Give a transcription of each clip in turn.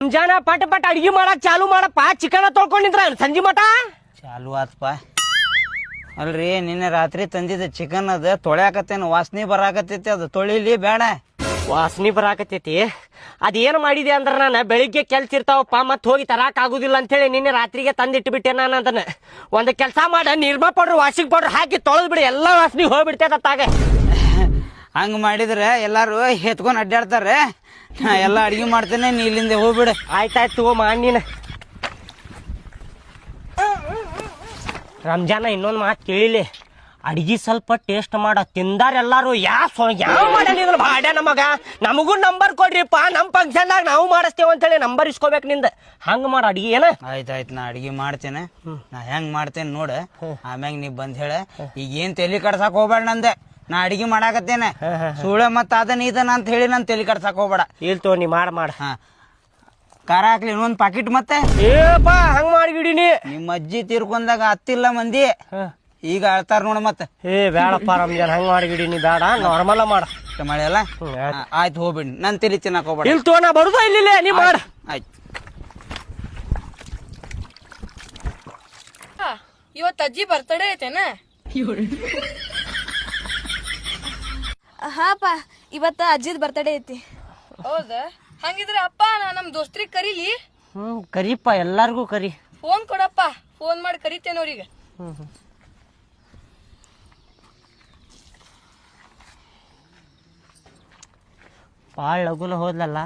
ಮುಂಜಾನ ಪಟ್ ಪಟ್ ಅಡ್ಗಿ ಮಾಡಕ್ ಚಾಲು ಮಾಡಪ್ಪ. ಚಿಕನ್ ತೊಳ್ಕೊಂಡಿದ್ರ ಸಂಜೆ ಮಟ ಚಾಲು ಆತ್ಪ. ಅಲ್ರಿ ನಿನ್ನೆ ರಾತ್ರಿ ತಂದಿದ್ದ ಚಿಕನ್ ಅದ ತೊಳ್ಯಾಕತ್ತೇನು, ವಾಸನೆ ಬರಾಕತ್ತೈತಿ. ಅದು ತೊಳಿಲಿ ಬೇಡ? ವಾಸನಿ ಬರಾಕತ್ತೈತಿ. ಅದೇನ್ ಮಾಡಿದೆ ಅಂದ್ರ ನಾನು ಬೆಳಿಗ್ಗೆ ಕೆಲ್ಸ ಇರ್ತಾವಪ್ಪ, ಮತ್ ಹೋಗಿ ತರಾಕ್ ಆಗುದಿಲ್ಲ ಅಂತೇಳಿ ನಿನ್ನೆ ರಾತ್ರಿಗೆ ತಂದಿಟ್ಬಿಟ್ಟೆ. ನಾನು ಅದನ್ನ ಒಂದ್ ಕೆಲ್ಸ ಮಾಡ, ನಿರ್ಮಾ ಪೌಡ್ರ್ ವಾಷಿಂಗ್ ಪೌಡ್ರ್ ಹಾಕಿ ತೊಳೆದ್ ಬಿಡಿ, ಎಲ್ಲಾ ವಾಸನಿ ಹೋಗ್ಬಿಡ್ತೇತಾಗ. ಹಂಗ ಮಾಡಿದ್ರೆ ಎಲ್ಲಾರು ಎತ್ಕೊಂಡ್ ಅಡ್ಡಾಡ್ತಾರೆ. ನಾ ಎಲ್ಲಾ ಅಡ್ಗೆ ಮಾಡ್ತೇನೆ, ನೀ ಇಲ್ಲಿಂದ ಹೋಗ್ಬಿಡ. ಆಯ್ತಾಯ್ತು ಮಾಡಿ ನೀನು. ರಂಜಾನ ಇನ್ನೊಂದು ಮಾತು ಕೇಳಿಲಿ, ಅಡ್ಗಿ ಸ್ವಲ್ಪ ಟೇಸ್ಟ್ ಮಾಡ. ತಿಂದಾರ ಎಲ್ಲಾರು ಯಾವ ಮಾಡಿದ್ರ ಬಾಡ್ಯ ನಮಗ. ನಮಗೂ ನಂಬರ್ ಕೊಡ್ರಿಪ್ಪ, ನಮ್ ಫಂಕ್ಷನ್ದಾಗ ನಾವು ಮಾಡಿಸ್ತೇವ ಅಂತೇಳಿ ನಂಬರ್ ಇಸ್ಕೋಬೇಕು ನಿಂದ. ಹಂಗ ಮಾಡ ಅಡ್ಗಿ ಏನ. ಆಯ್ತಾಯ್ತು, ನಾ ಅಡ್ಗೆ ಮಾಡ್ತೇನೆ. ನಾ ಹೆಂಗ್ ಮಾಡ್ತೇನೆ ನೋಡ, ಆಮ್ಯಾಗ ನೀ ಬಂದ್ ಹೇಳ. ಈಗ ಏನ್ ತಲಿ ಕಡ್ಸಾಕ್ ಹೋಗ್ಬೇಡ ನಂದೆ, ನಾ ಅಡ್ಗೆ ಮಾಡಾಕತ್ತೇನೆ. ಸುಳ್ಳ ಮತ್ತ ಅದನ್ನ ಇದನ್ನ ಅಂತ ಹೇಳಿ ನನ್ ತಲಿ ಕಡ್ಸಾಕ್ ಹೋಗ್ಬೇಡ. ಇಲ್ತೋ ನೀ ಮಾಡ. ಹಾ, ಖಾರ ಹಾಕ್ಲಿ ಇನ್ನೊಂದ್ ಪಾಕಿಟ್. ಮತ್ತೆ ಏಪ ಹಂಗ ಮಾಡಿಗಿಡಿನಿ. ನಿಮ್ಮ ಅಜ್ಜಿ ತೀರ್ಕೊಂಡಾಗ ಹತ್ತಿಲ್ಲ ಮಂದಿ, ಈಗ ಅಳ್ತಾರ ನೋಡ. ಮತ್ತೆ ಬೇಡಪ್ಪ ರಂಜಾನ್ ಹಂಗ ಮಾಡಿಗಿಡಿನಿ, ಬೇಡ, ನಾರ್ಮಲ್ ಮಾಡ. ಮಳೆ ಅಲ್ಲ. ಆಯ್ತು ಹೋಗ್ಬಿಡಿ, ನನ್ ತಲಿ ತಿನ್ನಕ್ ಹೋಗ್ಬೇಡ. ಇಲ್ತೋ ನಾ ಬರುದ ಇಲ್ಲ, ನೀ ಮಾಡ. ಆಯ್ತು. ಇವತ್ತು ಅಜ್ಜಿ ಬರ್ತಡೇ ಐತೇನ? ಹಾಪ, ಇವತ್ತ ಅಜ್ಜಿದ್ ಬರ್ತಡೇ ಐತಿ. ಹೌದಾ? ಹಂಗಿದ್ರೆ ಅಪ್ಪ ನಾ ನಮ್ ದೋಸ್ತ್ರಿಗೆ ಕರೀಲಿ? ಕರಿಪ್ಪ, ಎಲ್ಲಾರ್ಗೂ ಕರಿ. ಫೋನ್ ಕೊಡಪ್ಪ, ಫೋನ್ ಮಾಡಿ ಕರಿತೇನೆ ಅವ್ರಿಗೆ. ಭಾಳ ಲಗುನ ಹೋದ್ಲಲ್ಲ.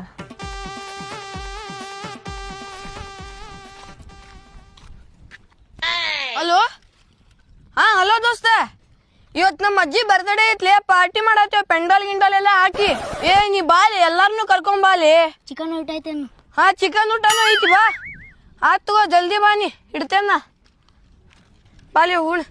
ಹಲೋ. ಹಾ ಹಲೋ ದೋಸ್ತ, ಇವತ್ ನಮ್ಮ ಅಜ್ಜಿ ಬರ್ತಡೇ ಐತ್ಲೆ, ಪಾರ್ಟಿ ಮಾಡತ್ತೇವ. ಪೆಂಡಾಲ್ ಗಿಂಡಾಲ್ ಎಲ್ಲ ಹಾಕಿ. ನೀ ಬಾಲಿ, ಎಲ್ಲಾರನು ಕರ್ಕೊಂಡ್ ಬಾಲಿ. ಚಿಕನ್ ಊಟ ಐತೇನು? ಹಾ, ಚಿಕನ್ ಊಟನೂ ಐತಿ, ಬಾ. ಆತ್ ತಗೋ, ಜಲ್ದಿ ಬಾನಿ, ಇಡ್ತೇನ ಬಾಲಿ ಹೂಳ್.